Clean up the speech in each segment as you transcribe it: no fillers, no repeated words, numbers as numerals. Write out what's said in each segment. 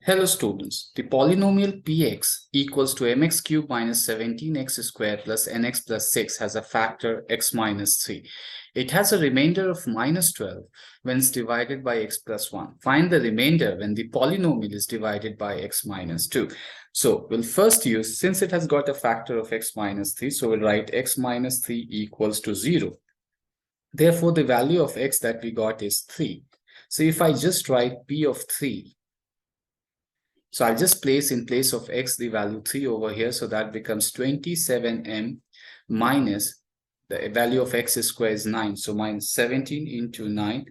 Hello students, the polynomial px equals to mx cubed minus 17x squared plus nx plus 6 has a factor x minus 3. It has a remainder of minus 12 when it's divided by x plus 1. Find the remainder when the polynomial is divided by x minus 2. So we'll first use, since it has got a factor of x minus 3, so we'll write x minus 3 equals to 0. Therefore, the value of x that we got is 3. So if I just write p of 3, so I'll just place in place of x the value 3 over here. So that becomes 27m minus the value of x squared is 9. So minus 17 into 9.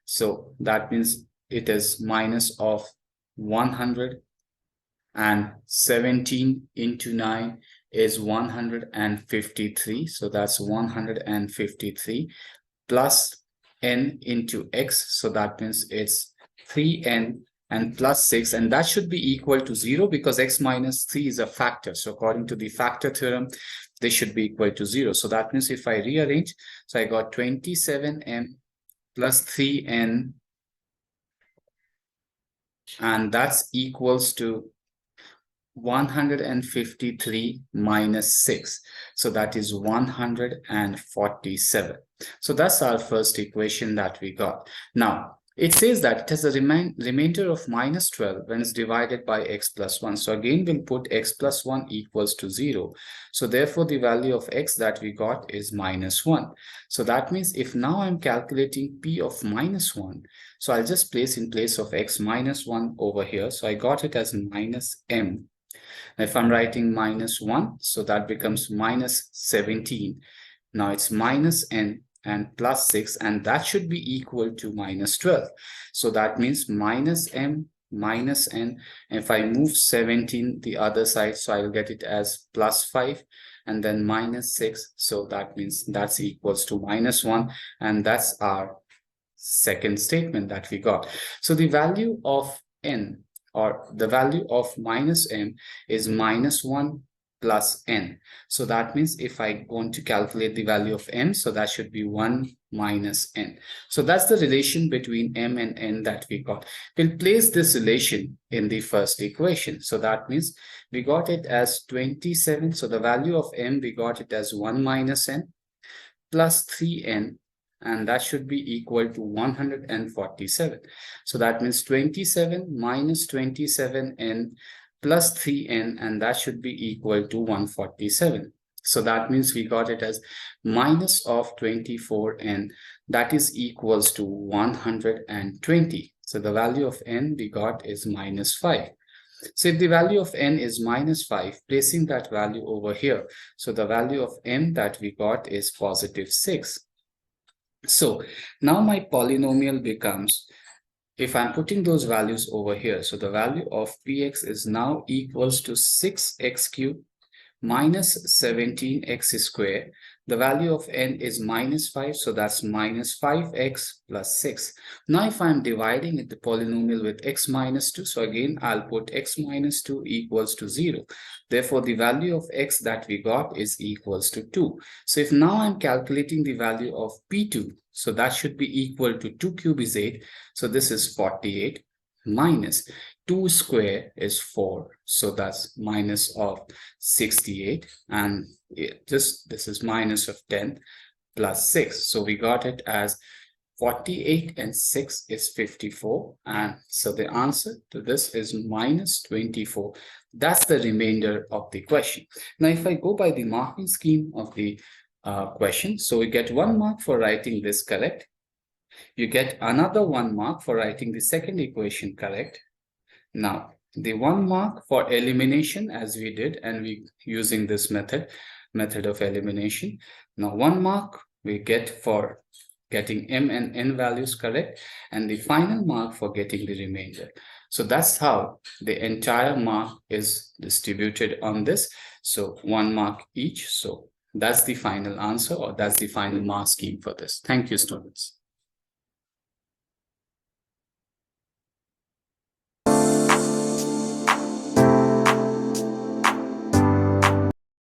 So that means it is minus of 100. And 17 into 9 is 153. So that's 153 plus n into x. So that means it's 3n and plus 6, and that should be equal to 0 because x minus 3 is a factor. So according to the factor theorem, they should be equal to 0. So that means if I rearrange, so I got 27m plus 3n, and that's equals to 153 minus 6. So that is 147. So that's our first equation that we got. Now, it says that it has a remainder of minus 12 when it's divided by x plus 1. So again, we'll put x plus 1 equals to 0. So therefore, the value of x that we got is minus 1. So that means if now I'm calculating p of minus 1, so I'll just place in place of x minus 1 over here. So I got it as minus m. Now if I'm writing minus 1, so that becomes minus 17. Now it's minus n and plus 6, and that should be equal to minus 12. So that means minus m minus n. And if I move 17 the other side, so I'll get it as plus 5 and then minus 6. So that means that's equals to minus 1. And that's our second statement that we got. So the value of n, or the value of minus m, is minus 1 plus n. So that means if I want to calculate the value of m, so that should be 1 minus n. So that's the relation between m and n that we got. We'll place this relation in the first equation. So that means we got it as 27. So the value of m, we got it as 1 minus n plus 3n. And that should be equal to 147. So that means 27 minus 27n plus 3n, and that should be equal to 147. So that means we got it as minus of 24n, that is equals to 120. So the value of n we got is minus 5. So if the value of n is minus 5, placing that value over here, so the value of m that we got is positive 6. So now my polynomial becomes, if I'm putting those values over here, so the value of px is now equals to 6x cubed minus 17x squared. The value of n is minus 5, so that's minus 5x plus 6. Now if I'm dividing the polynomial with x minus 2, so again I'll put x minus 2 equals to 0. Therefore, the value of x that we got is equals to 2. So if now I'm calculating the value of p2, so that should be equal to 2 cube is 8. So this is 48 minus 2 square is 4. So that's minus of 68. And this is minus of 10 plus 6. So we got it as 48 and 6 is 54. And so the answer to this is minus 24. That's the remainder of the question. Now, if I go by the marking scheme of the question, so we get 1 mark for writing this correct. You get another 1 mark for writing the second equation correct. Now, the 1 mark for elimination as we did, and we using this method of elimination. Now, 1 mark we get for getting m and n values correct, and the final mark for getting the remainder. So that's how the entire mark is distributed on this. So 1 mark each. So that's the final answer, or that's the final mark scheme for this. Thank you, students.